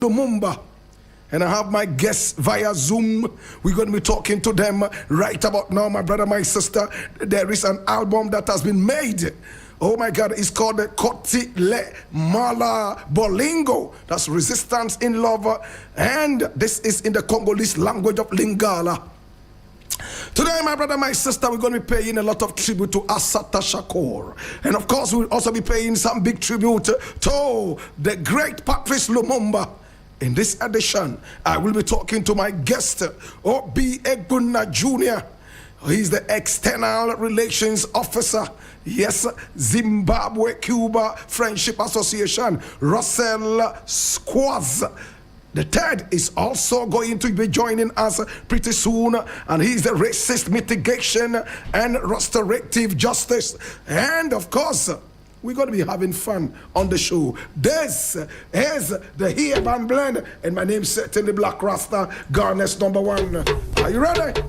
Lumumba. And I have my guests via Zoom. We're going to be talking to them right about now, my brother, my sister. There is an album that has been made. Oh my God, it's called the Koti Le Mala Bolingo. That's Resistance in Love. And this is in the Congolese language of Lingala. Today, my brother, my sister, we're going to be paying a lot of tribute to Assata Shakur. And of course, we'll also be paying some big tribute to the great Patrice Lumumba. In this edition, I will be talking to my guest, O.B. Eguna Jr. He's the External Relations Officer. Yes, Zimbabwe-Cuba Friendship Association, Russell Squaz. The third is also going to be joining us pretty soon, and he's the Racist Mitigation and Restorative Justice. And of course, we're going to be having fun on the show. This is the Here Band Blend, and my name's certainly Blakk Rasta, Garnet's #1. Are you ready?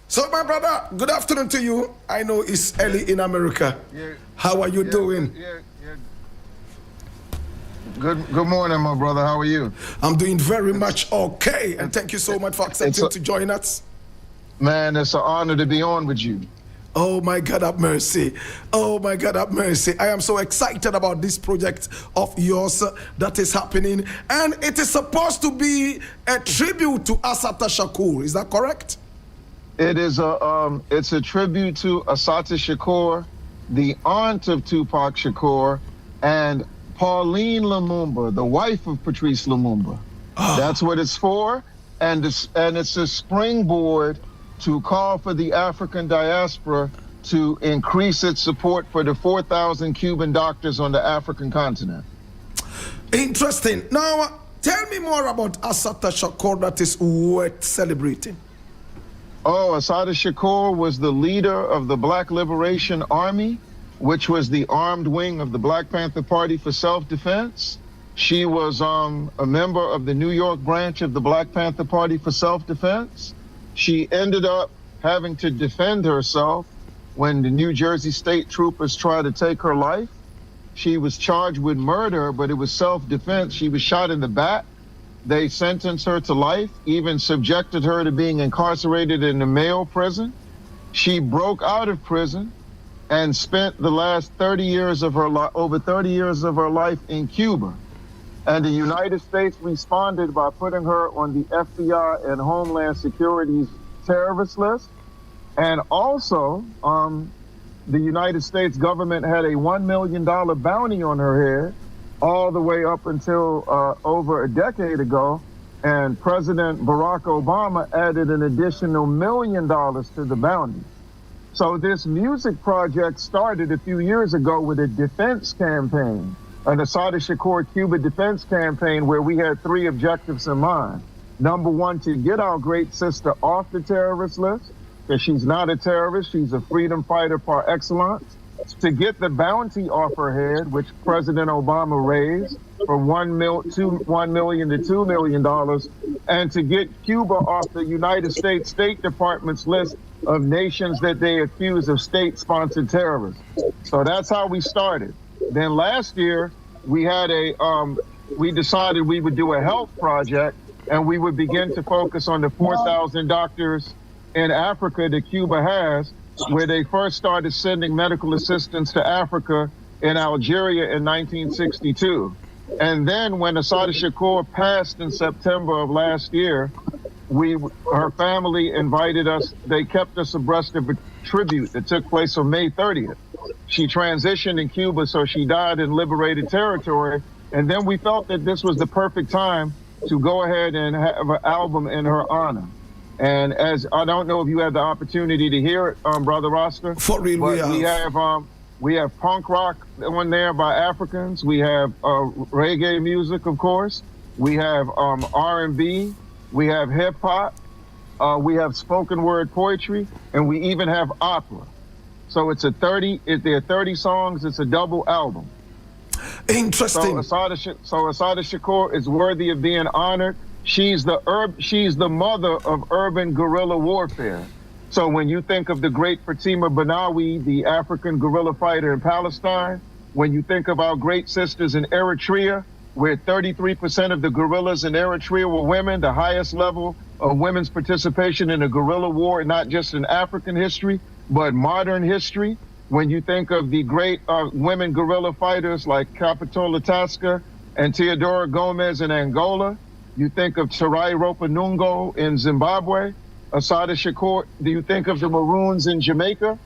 So, my brother, good afternoon to you. I know it's early in America. Yeah. How are you doing? Yeah. Good morning, my brother. How are you? I'm doing very much okay, and thank you so much for accepting to join us. Man, it's an honor to be on with you. Oh my God, have mercy. Oh my God, have mercy. I am so excited about this project of yours that is happening, and it is supposed to be a tribute to Assata Shakur. Is that correct? It is it's a tribute to Assata Shakur, the aunt of Tupac Shakur, and Pauline Lumumba, the wife of Patrice Lumumba. That's what it's for, and it's a springboard to call for the African diaspora to increase its support for the 4,000 Cuban doctors on the African continent. Interesting. Now, tell me more about Assata Shakur that is worth celebrating. Oh, Assata Shakur was the leader of the Black Liberation Army, which was the armed wing of the Black Panther Party for self-defense. She was a member of the New York branch of the Black Panther Party for self-defense. She ended up having to defend herself when the New Jersey state troopers tried to take her life. She was charged with murder, but it was self-defense. She was shot in the back. They sentenced her to life, even subjected her to being incarcerated in a male prison. She broke out of prison and spent the last 30 years of her over 30 years of her life in Cuba. And the United States responded by putting her on the FBI and Homeland Security's terrorist list. And also, the United States government had a $1 million bounty on her head all the way up until over a decade ago. And President Barack Obama added an additional $1 million to the bounty. So this music project started a few years ago with a defense campaign, an Assata Shakur Cuba defense campaign, where we had 3 objectives in mind. Number 1, to get our great sister off the terrorist list, because she's not a terrorist, she's a freedom fighter par excellence. To get the bounty off her head, which President Obama raised from $1 million to $2 million, and to get Cuba off the United States State Department's list of nations that they accuse of state-sponsored terrorism. So that's how we started. Then last year, we had we decided we would do a health project, and we would begin to focus on the 4,000 doctors in Africa that Cuba has, where they first started sending medical assistance to Africa in Algeria in 1962. And then when Assata Shakur passed in September of last year, her family invited us, they kept us abreast of a tribute that took place on May 30th. She transitioned in Cuba, so she died in liberated territory. And then we felt that this was the perfect time to go ahead and have an album in her honor. And as I don't know if you had the opportunity to hear it, Brother Rasta. For real, we have punk rock on there by Africans. We have reggae music, of course. We have R&B. We have hip hop. We have spoken word poetry, and we even have opera. So it's there are 30 songs. It's a double album. Interesting. So Assata Shakur is worthy of being honored. She's the mother of urban guerrilla warfare. So when you think of the great Fatima Banawi, the African guerrilla fighter in Palestine, when you think of our great sisters in Eritrea, where 33% of the guerrillas in Eritrea were women, the highest level of women's participation in a guerrilla war, not just in African history, but modern history. When you think of the great women guerrilla fighters like Capitola Tasca and Teodora Gomez in Angola, you think of Terai Ropa Nungo in Zimbabwe, Assata Shakur, do you think of the Maroons in Jamaica?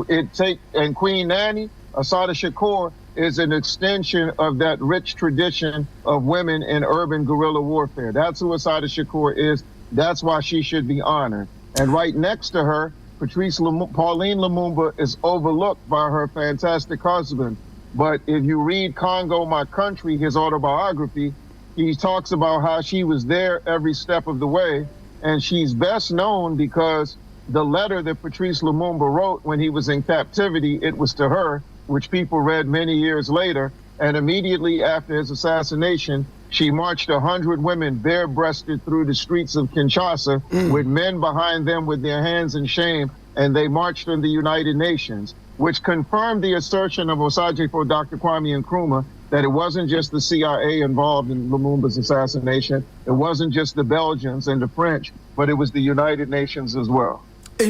And Queen Nanny? Assata Shakur is an extension of that rich tradition of women in urban guerrilla warfare. That's who Assata Shakur is. That's why she should be honored. And right next to her, Pauline Lumumba is overlooked by her fantastic husband. But if you read Congo, My Country, his autobiography, he talks about how she was there every step of the way. And she's best known because the letter that Patrice Lumumba wrote when he was in captivity, it was to her, which people read many years later. And immediately after his assassination, she marched 100 women bare-breasted through the streets of Kinshasa with men behind them with their hands in shame, and they marched in the United Nations, which confirmed the assertion of Osagyefo Dr. Kwame Nkrumah that it wasn't just the CIA involved in Lumumba's assassination, it wasn't just the Belgians and the French, but it was the United Nations as well.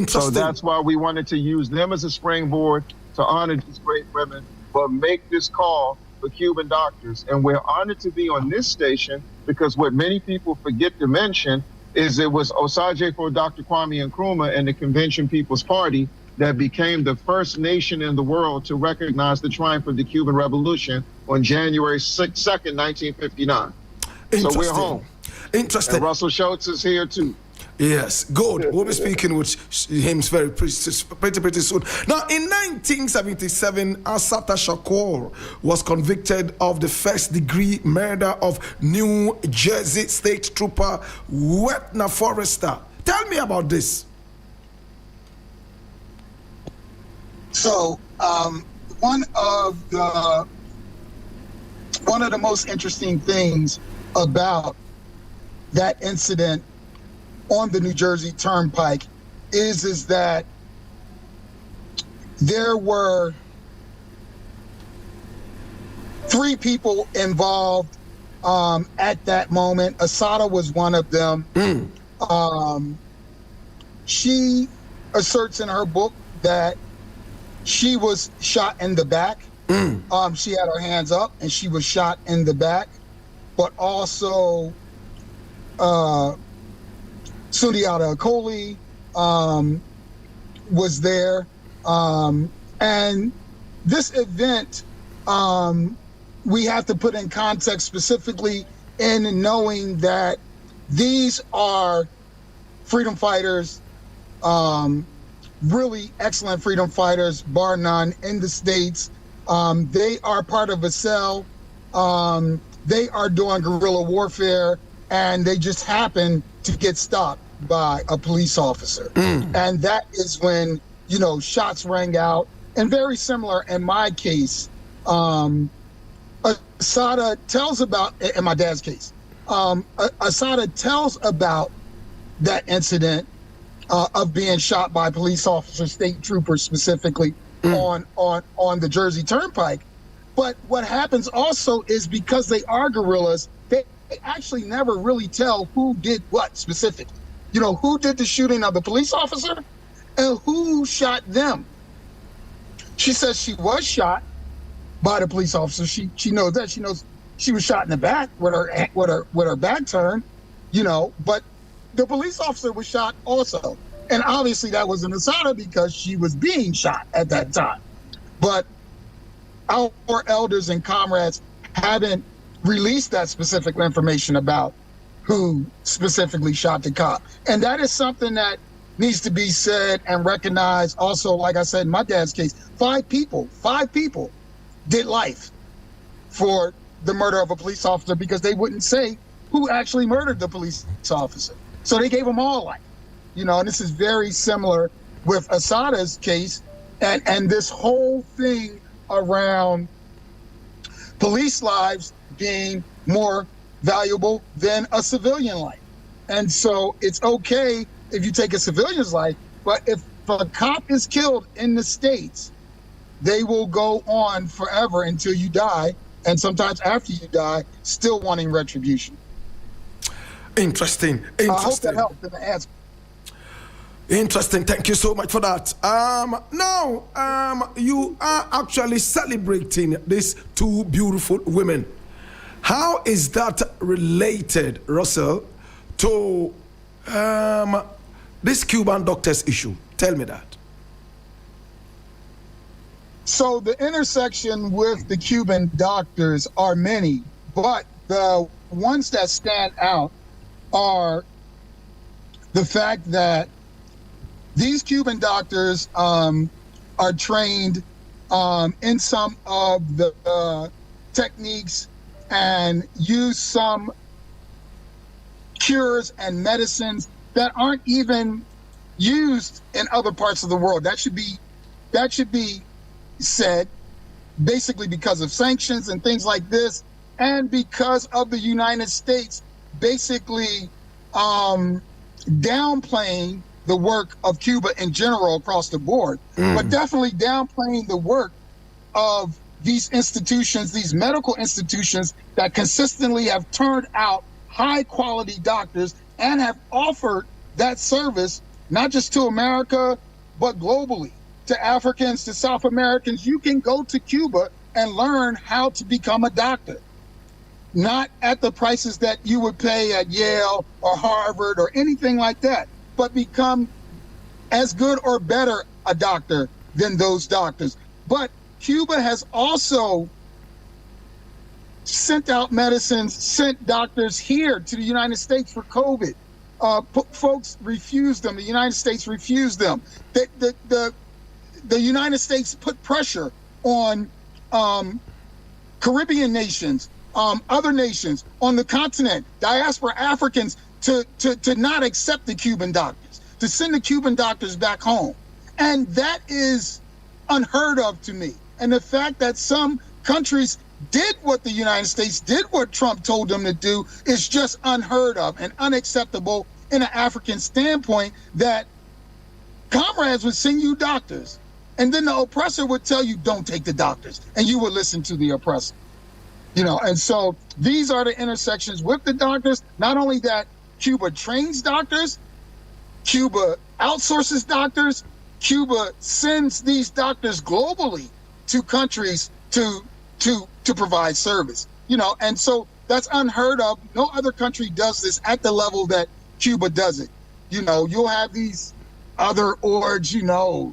So that's why we wanted to use them as a springboard to honor these great women, but make this call for Cuban doctors. And we're honored to be on this station because what many people forget to mention is it was Osagyefo Dr. Kwame Nkrumah and the Convention People's Party that became the first nation in the world to recognize the triumph of the Cuban Revolution on January 2nd, 1959. So we're home. Interesting. And Russell Schultz is here too. Yes, good. We'll be speaking with him pretty soon. Now, in 1977, Assata Shakur was convicted of the first-degree murder of New Jersey State Trooper Wetner Forrester. Tell me about this. So, one of the most interesting things about that incident on the New Jersey Turnpike is that there were 3 people involved at that moment. Assata was one of them. She asserts in her book that she was shot in the back. She had her hands up and she was shot in the back, but also Sundiata Acoli was there. And this event, we have to put in context specifically in knowing that these are freedom fighters, really excellent freedom fighters, bar none, in the States. They are part of a cell. They are doing guerrilla warfare, and they just happen to get stopped by a police officer. And that is when, you know, shots rang out. And very similar in my case, Assata tells about, in my dad's case, Assata tells about that incident of being shot by police officers, state troopers specifically, on the Jersey Turnpike. But what happens also is because they are guerrillas, they actually never really tell who did what specifically. You know, who did the shooting of the police officer and who shot them. She says she was shot by the police officer. She knows that. She knows she was shot in the back with her back turned, you know, but the police officer was shot also. And obviously that was an Assata because she was being shot at that time. But our elders and comrades haven't released that specific information about who specifically shot the cop. And that is something that needs to be said and recognized. Also, like I said, in my dad's case, 5 people did life for the murder of a police officer because they wouldn't say who actually murdered the police officer. So they gave them all life. You know, and this is very similar with Assata's case and this whole thing around police lives being more valuable than a civilian life. And so it's okay if you take a civilian's life, But if a cop is killed in the States, they will go on forever until you die, and sometimes after you die, still wanting retribution. Interesting. I hope that helped in the answer. Interesting. Thank you so much for that. Now, you are actually celebrating these two beautiful women. How is that related, Russell, to this Cuban doctors issue? Tell me that. So the intersection with the Cuban doctors are many, but the ones that stand out are the fact that these Cuban doctors are trained in some of the techniques and use some cures and medicines that aren't even used in other parts of the world. That should be said, basically because of sanctions and things like this, and because of the United States basically downplaying the work of Cuba in general across the board, but definitely downplaying the work of these institutions, these medical institutions that consistently have turned out high quality doctors and have offered that service, not just to America, but globally, to Africans, to South Americans. You can go to Cuba and learn how to become a doctor, not at the prices that you would pay at Yale or Harvard or anything like that, but become as good or better a doctor than those doctors. But Cuba has also sent out medicines, sent doctors here to the United States for COVID. Folks refused them. The United States refused them. The United States put pressure on Caribbean nations, other nations on the continent, diaspora Africans, to not accept the Cuban doctors, to send the Cuban doctors back home. And that is unheard of to me. And the fact that some countries did what the United States did, what Trump told them to do, is just unheard of and unacceptable in an African standpoint, that comrades would send you doctors, and then the oppressor would tell you, don't take the doctors, and you would listen to the oppressor. And so these are the intersections with the doctors. Not only that, Cuba trains doctors, Cuba outsources doctors, Cuba sends these doctors globally to countries to provide service. And so that's unheard of. No other country does this at the level that Cuba does it. You'll have these other orgs,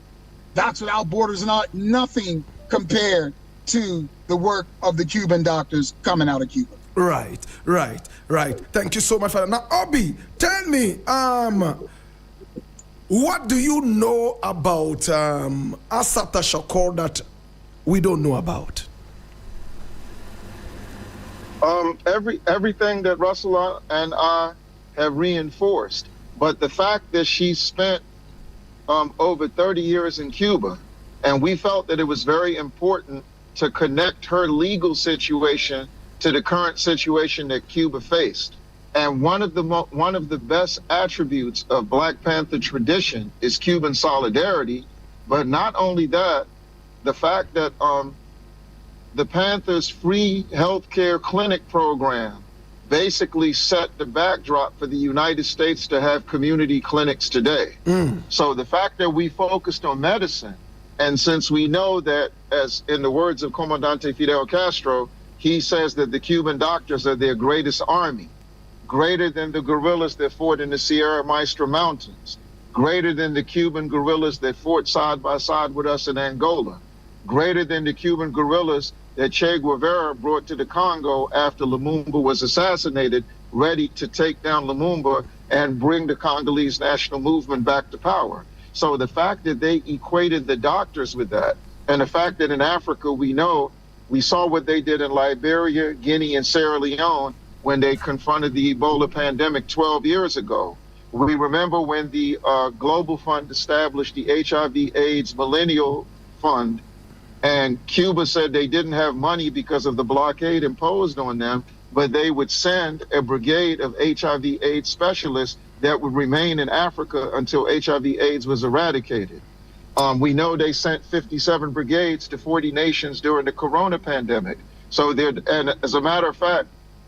Doctors Without Borders and all, nothing compared to the work of the Cuban doctors coming out of Cuba. Right. Thank you so much for that. Now, Obi, tell me, what do you know about Assata Shakur that we don't know about? Everything that Russell and I have reinforced, but the fact that she spent over 30 years in Cuba, and we felt that it was very important to connect her legal situation to the current situation that Cuba faced. And one of the best attributes of Black Panther tradition is Cuban solidarity. But not only that, the fact that the Panthers' free healthcare clinic program basically set the backdrop for the United States to have community clinics today. So the fact that we focused on medicine, and since we know that, as in the words of Comandante Fidel Castro, he says that the Cuban doctors are their greatest army, greater than the guerrillas that fought in the Sierra Maestra Mountains, greater than the Cuban guerrillas that fought side by side with us in Angola, greater than the Cuban guerrillas that Che Guevara brought to the Congo after Lumumba was assassinated, ready to take down Lumumba and bring the Congolese national movement back to power. So the fact that they equated the doctors with that, and the fact that in Africa we saw what they did in Liberia, Guinea, and Sierra Leone when they confronted the Ebola pandemic 12 years ago. We remember when the Global Fund established the HIV/AIDS Millennial Fund, and Cuba said they didn't have money because of the blockade imposed on them, but they would send a brigade of HIV/AIDS specialists that would remain in Africa until HIV/AIDS was eradicated. We know they sent 57 brigades to 40 nations during the corona pandemic. So and as a matter of fact,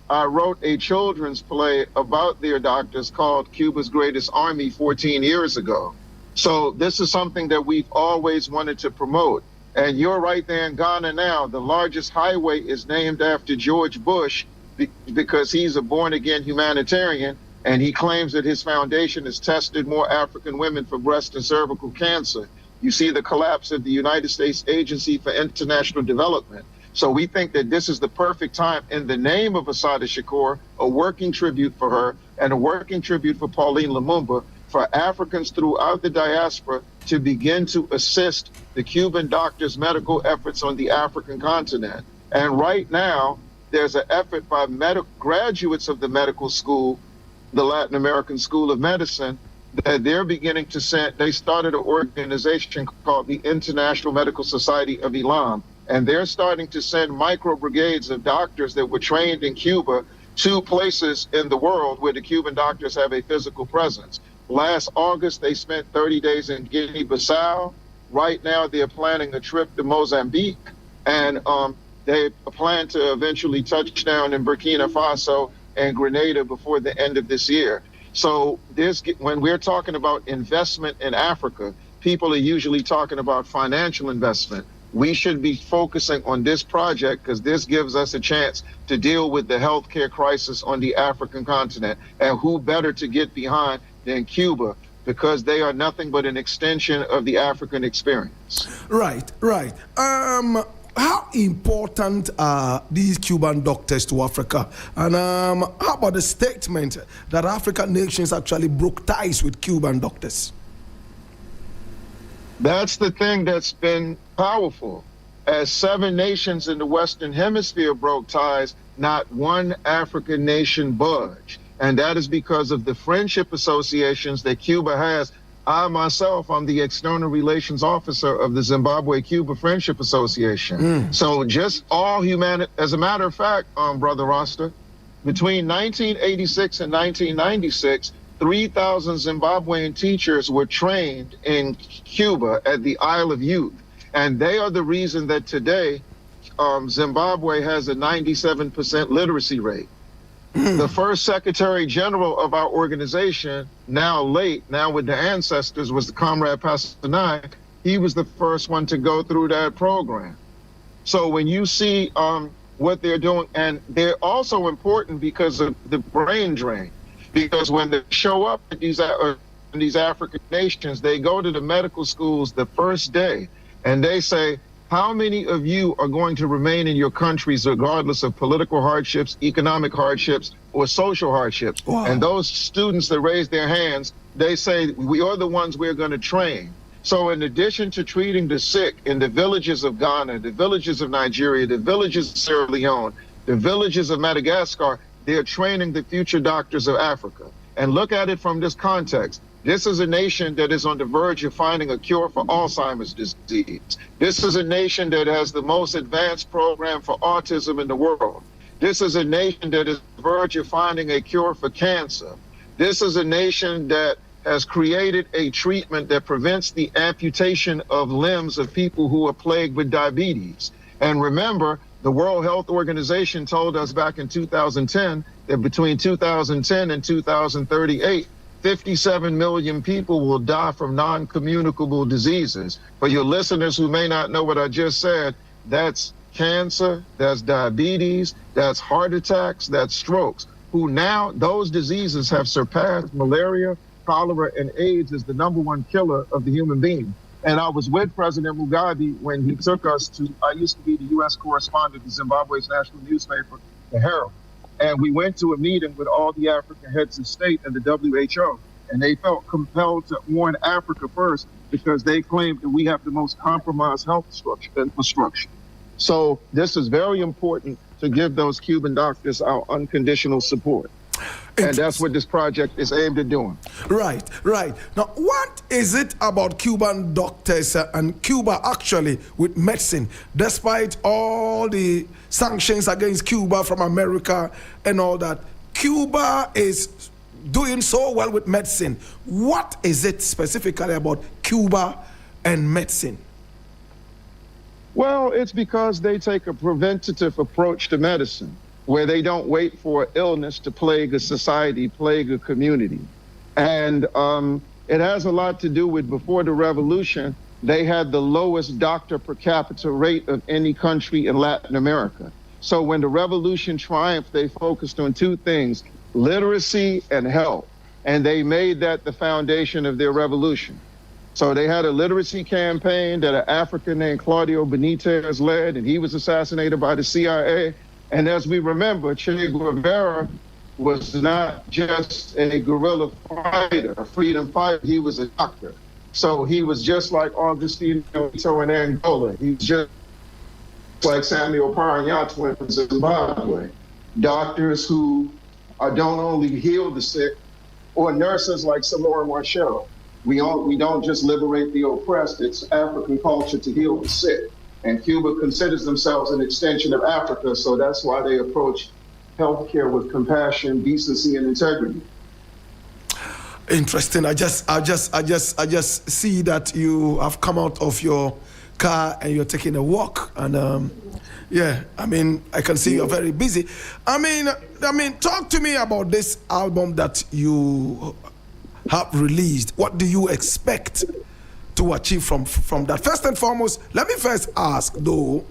I wrote a children's play about their doctors called Cuba's Greatest Army 14 years ago. So this is something that we've always wanted to promote. And you're right there in Ghana now. The largest highway is named after George Bush because he's a born-again humanitarian, and he claims that his foundation has tested more African women for breast and cervical cancer. You see the collapse of the United States Agency for International Development. So we think that this is the perfect time, in the name of Assata Shakur, a working tribute for her and a working tribute for Pauline Lumumba, for Africans throughout the diaspora to begin to assist the Cuban doctors' medical efforts on the African continent. And right now, there's an effort by graduates of the medical school, the Latin American School of Medicine, that they're beginning to send. They started an organization called the International Medical Society of Elam, and they're starting to send micro brigades of doctors that were trained in Cuba to places in the world where the Cuban doctors have a physical presence. Last August, they spent 30 days in Guinea-Bissau. Right now, they're planning a trip to Mozambique, and they plan to eventually touch down in Burkina Faso and Grenada before the end of this year. So when we're talking about investment in Africa, people are usually talking about financial investment. We should be focusing on this project because this gives us a chance to deal with the healthcare crisis on the African continent. And who better to get behind than Cuba, because they are nothing but an extension of the African experience. Right. How important are these Cuban doctors to Africa? And how about the statement that African nations actually broke ties with Cuban doctors? That's the thing that's been powerful. As 7 nations in the Western Hemisphere broke ties, not one African nation budged. And that is because of the friendship associations that Cuba has. I myself, I'm the external relations officer of the Zimbabwe-Cuba Friendship Association. So just all humanity, as a matter of fact, Brother Rasta, between 1986 and 1996, 3,000 Zimbabwean teachers were trained in Cuba at the Isle of Youth. And they are the reason that today Zimbabwe has a 97% literacy rate. The first Secretary General of our organization, now with the ancestors, was the Comrade Pasternak. He was the first one to go through that program. So when you see what they're doing, and they're also important because of the brain drain. Because when they show up at these African nations, they go to the medical schools the first day, and they say, how many of you are going to remain in your countries regardless of political hardships, economic hardships, or social hardships? Wow. And those students that raise their hands, they say, we are the ones we're going to train. So in addition to treating the sick in the villages of Ghana, the villages of Nigeria, the villages of Sierra Leone, the villages of Madagascar, they're training the future doctors of Africa. And look at it from this context. This is a nation that is on the verge of finding a cure for Alzheimer's disease. This is a nation that has the most advanced program for autism in the world. This is a nation that is on the verge of finding a cure for cancer. This is a nation that has created a treatment that prevents the amputation of limbs of people who are plagued with diabetes. And remember, the World Health Organization told us back in 2010 that between 2010 and 2038, 57 million people will die from non-communicable diseases. For your listeners who may not know what I just said, that's cancer, that's diabetes, that's heart attacks, that's strokes, who now those diseases have surpassed malaria, cholera, and AIDS as the #1 killer of the human being. And I was with President Mugabe when he took us to, I used to be the U.S. correspondent of Zimbabwe's national newspaper, the Herald. And we went to a meeting with all the African heads of state and the WHO, and they felt compelled to warn Africa first because they claimed that we have the most compromised health infrastructure. So this is very important to give those Cuban doctors our unconditional support. And that's what this project is aimed at doing. Right. Now, what is it about Cuban doctors and Cuba actually with medicine, despite all the sanctions against Cuba from America and all that? Cuba is doing so well with medicine. What is it specifically about Cuba and medicine? Well, it's because they take a preventative approach to medicine, where they don't wait for illness to plague a society, plague a community. And it has a lot to do with before the revolution, they had the lowest doctor per capita rate of any country in Latin America. So when the revolution triumphed, they focused on two things, literacy and health. And they made that the foundation of their revolution. So they had a literacy campaign that an African named Claudio Benitez led, and he was assassinated by the CIA. And as we remember, Che Guevara was not just a guerrilla fighter, a freedom fighter, he was a doctor. So he was just like Augustino Ito in Angola. He was just like Samuel Paranato in Zimbabwe. Doctors who don't only heal the sick, or nurses like Samora Marshall. We don't just liberate the oppressed, it's African culture to heal the sick. And Cuba considers themselves an extension of Africa, so that's why they approach healthcare with compassion, decency, and integrity. Interesting. I just see that you have come out of your car and you're taking a walk, and yeah, I mean, I can see you're very busy. I mean, talk to me about this album that you have released. What do you expect to achieve from that? First and foremost, let me first ask though,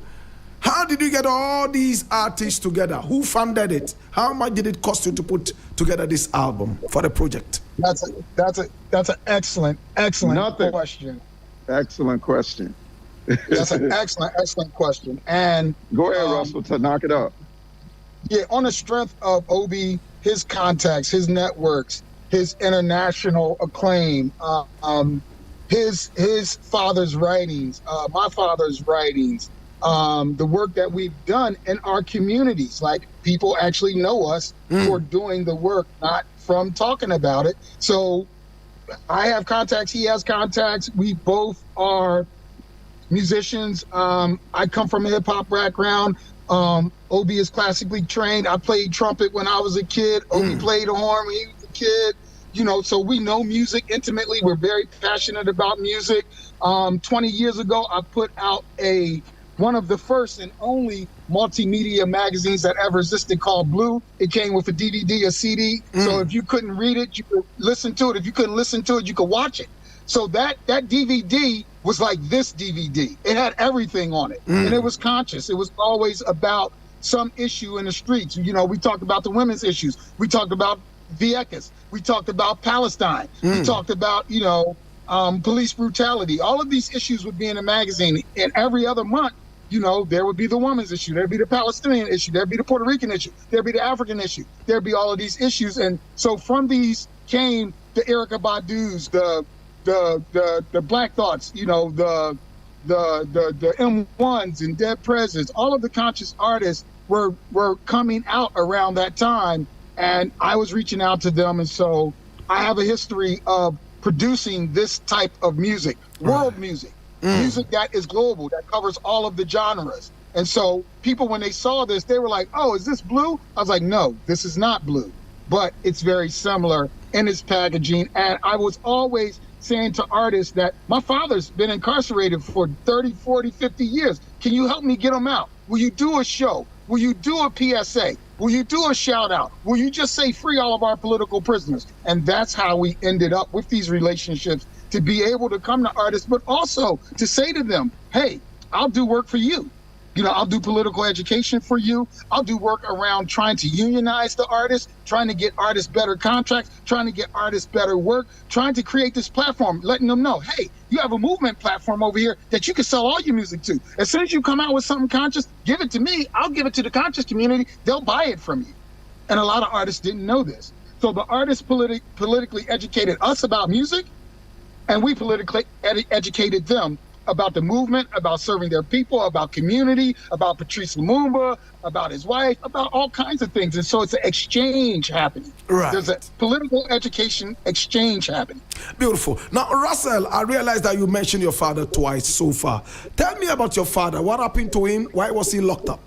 how did you get all these artists together? Who funded it? How much did it cost you to put together this album for the project? That's an excellent question. Excellent question. That's an excellent question. And go ahead, Russell, to knock it up. Yeah, on the strength of Obi, his contacts, his networks, his international acclaim, his father's writings, my father's writings, the work that we've done in our communities. Like, people actually know us for doing the work, not from talking about it. So I have contacts, he has contacts. We both are musicians. I come from a hip hop background. Obi is classically trained. I played trumpet when I was a kid. Obi played the horn when he was a kid. You know, so we know music intimately. We're very passionate about music. 20 years ago, I put out one of the first and only multimedia magazines that ever existed, called Blue. It came with a DVD, a CD. So if you couldn't read it, you could listen to it. If you couldn't listen to it, you could watch it. So that DVD was like this DVD. It had everything on it, and it was conscious. It was always about some issue in the streets. You know, we talked about the women's issues. We talked about Vieques. We talked about Palestine. We talked about, police brutality. All of these issues would be in a magazine. And every other month, there would be the women's issue. There'd be the Palestinian issue. There'd be the Puerto Rican issue. There'd be the African issue. There'd be all of these issues. And so from these came the Erykah Badu's, the Black Thoughts, the M1s and Dead Presidents. All of the conscious artists were coming out around that time, and I was reaching out to them. And so I have a history of producing this type of music, world music, music that is global, that covers all of the genres. And so people, when they saw this, they were like, oh, is this Blue? I was like, no, this is not Blue, but it's very similar in its packaging. And I was always saying to artists that my father's been incarcerated for 30, 40, 50 years. Can you help me get him out? Will you do a show? Will you do a PSA? Will you do a shout out? Will you just say free all of our political prisoners? And that's how we ended up with these relationships, to be able to come to artists, but also to say to them, hey, I'll do work for you. I'll do political education for you. I'll do work around trying to unionize the artists, trying to get artists better contracts, trying to get artists better work, trying to create this platform, letting them know, hey, you have a movement platform over here that you can sell all your music to. As soon as you come out with something conscious, give it to me. I'll give it to the conscious community. They'll buy it from you. And a lot of artists didn't know this. So the artists politically educated us about music, and we politically educated them about the movement, about serving their people, about community, about Patrice Lumumba, about his wife, about all kinds of things. And so it's an exchange happening. Right. There's a political education exchange happening. Beautiful. Now, Russell, I realize that you mentioned your father twice so far. Tell me about your father. What happened to him? Why was he locked up?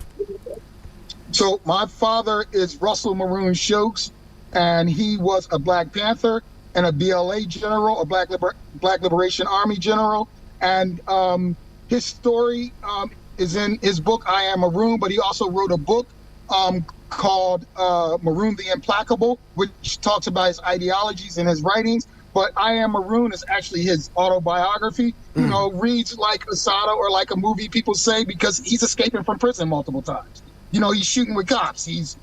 So my father is Russell Maroon Shokes. and he was a Black Panther and a BLA general, a Black Liberation Army general. And his story is in his book, I Am Maroon, but he also wrote a book called Maroon the Implacable, which talks about his ideologies and his writings. But I Am Maroon is actually his autobiography. You know, reads like Asada or like a movie, people say, because he's escaping from prison multiple times. You know, he's shooting with cops. He's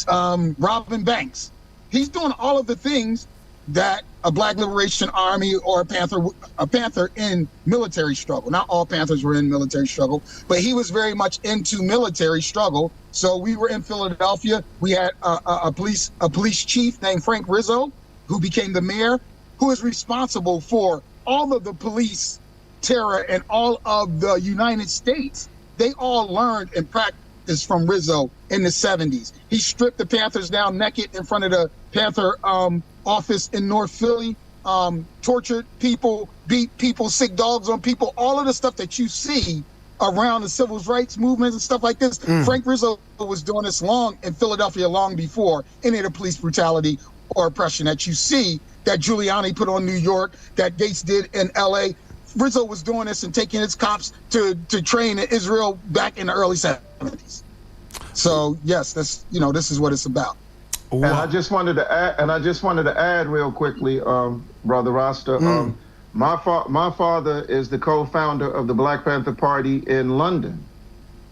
robbing banks. He's doing all of the things that a Black Liberation Army or a Panther in military struggle. Not all Panthers were in military struggle, but he was very much into military struggle. So we were in Philadelphia. We had a police chief named Frank Rizzo, who became the mayor, who is responsible for all of the police terror in all of the United States. They all learned and practiced from Rizzo in the 70s. He stripped the Panthers down naked in front of the Panther office in North Philly, tortured people, beat people, sick dogs on people, all of the stuff that you see around the civil rights movements and stuff like this. Frank Rizzo was doing this in Philadelphia long before any of the police brutality or oppression that you see that Giuliani put on New York, that Gates did in LA. Rizzo was doing this and taking his cops to train in Israel back in the early 70s. So yes, this is what it's about. Wow. And I just wanted to add real quickly, Brother Rasta. My father is the co-founder of the Black Panther Party in London.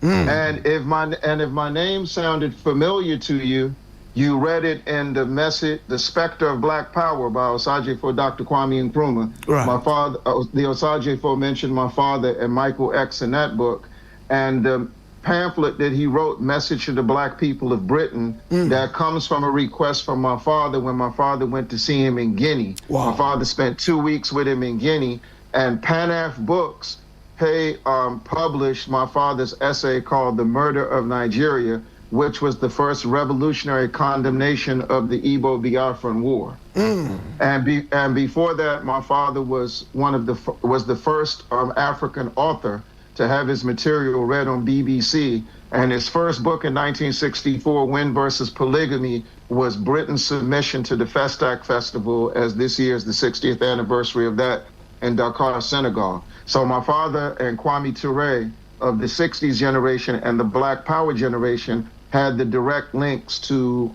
And if my name sounded familiar to you, you read it in the message, The Spectre of Black Power by Osagyefo Dr. Kwame Nkrumah. Right. My father, the Osagyefo mentioned my father and Michael X in that book. And the pamphlet that he wrote, Message to the Black People of Britain, that comes from a request from my father when my father went to see him in Guinea. Wow. My father spent 2 weeks with him in Guinea, and Panaf Books published my father's essay called The Murder of Nigeria, which was the first revolutionary condemnation of the Igbo Biafran War. And before that, my father was the first African author to have his material read on BBC. And his first book in 1964, Wind versus Polygamy, was Britain's submission to the Festac Festival, as this year is the 60th anniversary of that in Dakar, Senegal. So my father and Kwame Ture of the 60s generation and the Black Power generation had the direct links to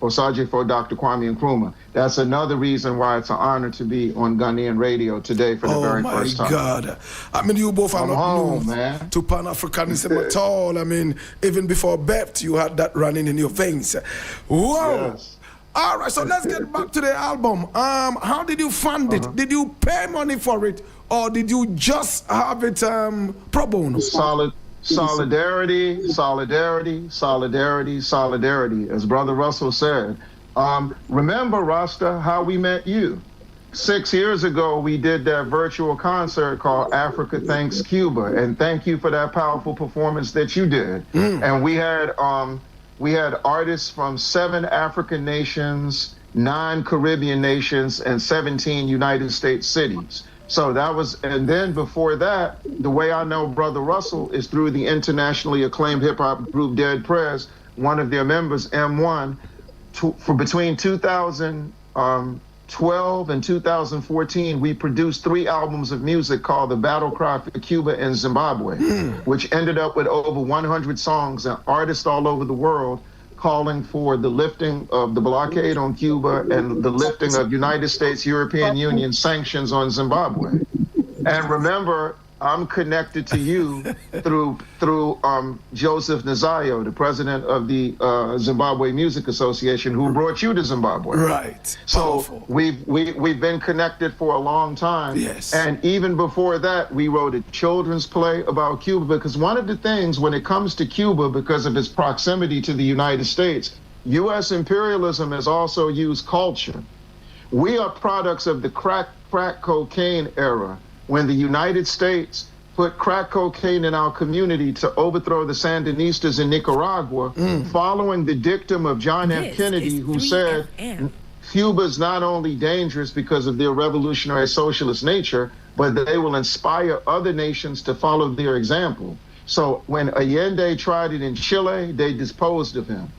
Osagyefo Dr. Kwame Nkrumah. That's another reason why it's an honor to be on Ghanaian radio today for the very first time. Oh my God. I mean, you both are not new to Pan-Africanism at all. I mean, even before BEPT, you had that running in your veins. Wow. Yes. All right, so let's get back to the album. How did you fund it? Did you pay money for it, or did you just have it pro bono? Solidarity, solidarity, solidarity, solidarity, as Brother Russell said. Remember, Rasta, how we met you. 6 years ago, we did that virtual concert called Africa Thanks Cuba, and thank you for that powerful performance that you did. And we had artists from 7 African nations, 9 Caribbean nations, and 17 United States cities. So that was, and then before that, the way I know Brother Russell is through the internationally acclaimed hip-hop group Dead Prez. One of their members, M1, for between 2012 and 2014, we produced 3 albums of music called The Battle Cry for Cuba and Zimbabwe, which ended up with over 100 songs and artists all over the world calling for the lifting of the blockade on Cuba and the lifting of United States, European Union sanctions on Zimbabwe. And remember, I'm connected to you through Joseph Nazayo, the president of the Zimbabwe Music Association, who brought you to Zimbabwe. Right. So we've been connected for a long time. Yes. And even before that, we wrote a children's play about Cuba, because one of the things when it comes to Cuba, because of its proximity to the United States, U.S. imperialism has also used culture. We are products of the crack cocaine era, when the United States put crack cocaine in our community to overthrow the Sandinistas in Nicaragua, following the dictum of John F. Kennedy, who said Cuba's not only dangerous because of their revolutionary socialist nature, but they will inspire other nations to follow their example. So when Allende tried it in Chile, they disposed of him.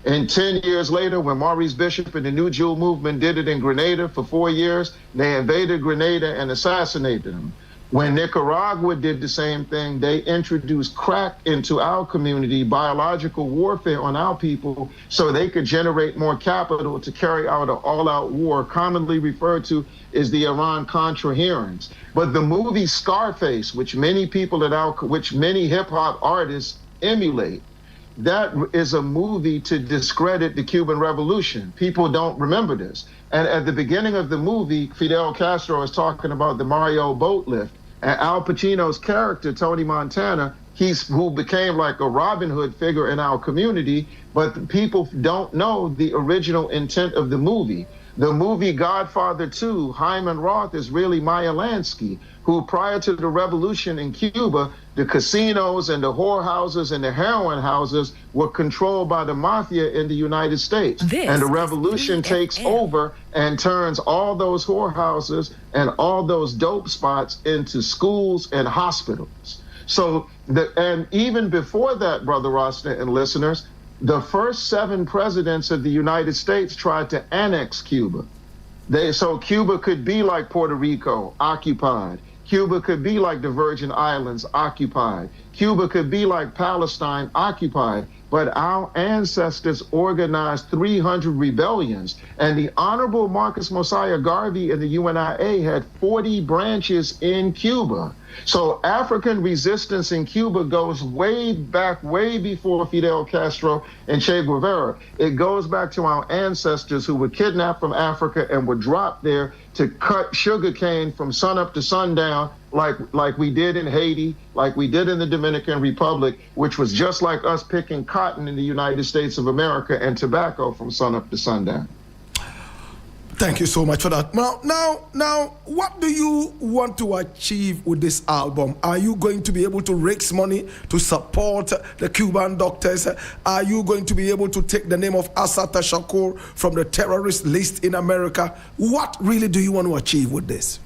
And 10 years later, when Maurice Bishop and the New Jewel movement did it in Grenada for 4 years, they invaded Grenada and assassinated him. When Nicaragua did the same thing, they introduced crack into our community, biological warfare on our people, so they could generate more capital to carry out an all-out war, commonly referred to as the Iran-Contra hearings. But the movie Scarface, which many people which many hip-hop artists emulate, that is a movie to discredit the Cuban Revolution. People don't remember this. And at the beginning of the movie, Fidel Castro is talking about the Mario boat lift. And Al Pacino's character, Tony Montana, who became like a Robin Hood figure in our community, but people don't know the original intent of the movie. The movie Godfather 2, Hyman Roth is really Meyer Lansky, who prior to the revolution in Cuba, the casinos and the whorehouses and the heroin houses were controlled by the mafia in the United States. And the revolution takes over and turns all those whorehouses and all those dope spots into schools and hospitals. So, and even before that, Brother Rasta and listeners, the first 7 presidents of the United States tried to annex Cuba. So Cuba could be like Puerto Rico, occupied. Cuba could be like the Virgin Islands, occupied. Cuba could be like Palestine, occupied. But our ancestors organized 300 rebellions. And the Honorable Marcus Mosiah Garvey and the UNIA had 40 branches in Cuba. So African resistance in Cuba goes way back, way before Fidel Castro and Che Guevara. It goes back to our ancestors who were kidnapped from Africa and were dropped there to cut sugarcane from sunup to sundown, like we did in Haiti, like we did in the Dominican Republic, which was just like us picking cotton in the United States of America, and tobacco from sunup to sundown. Thank you so much for that. Now, what do you want to achieve with this album? Are you going to be able to raise money to support the Cuban doctors? Are you going to be able to take the name of Assata Shakur from the terrorist list in America? What really do you want to achieve with this?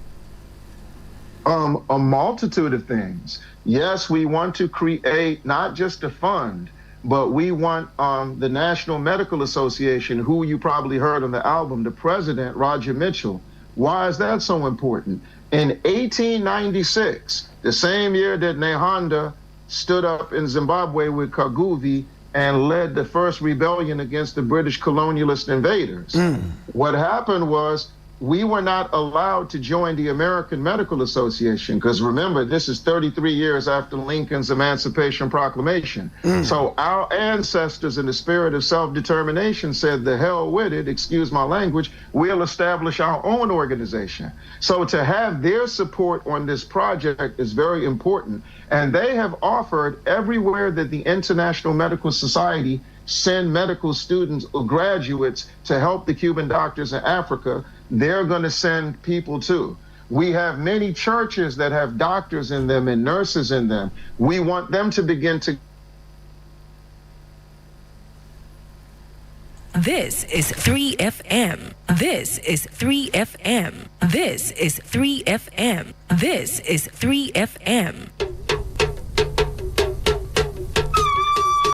A multitude of things. Yes, we want to create not just a fund, but we want the National Medical Association, who you probably heard on the album, the president, Roger Mitchell. Why is that so important? In 1896, the same year that Nehanda stood up in Zimbabwe with Kaguvi and led the first rebellion against the British colonialist invaders, what happened was we were not allowed to join the American Medical Association, because remember, this is 33 years after Lincoln's Emancipation Proclamation. So our ancestors, in the spirit of self-determination, said, the hell with it, excuse my language, we'll establish our own organization. So to have their support on this project is very important. And they have offered everywhere that the International Medical Society send medical students or graduates to help the Cuban doctors in Africa, they're going to send people too. We have many churches that have doctors in them and nurses in them. We want them to begin to. This is 3FM. This is 3FM. This is 3FM. This is 3FM.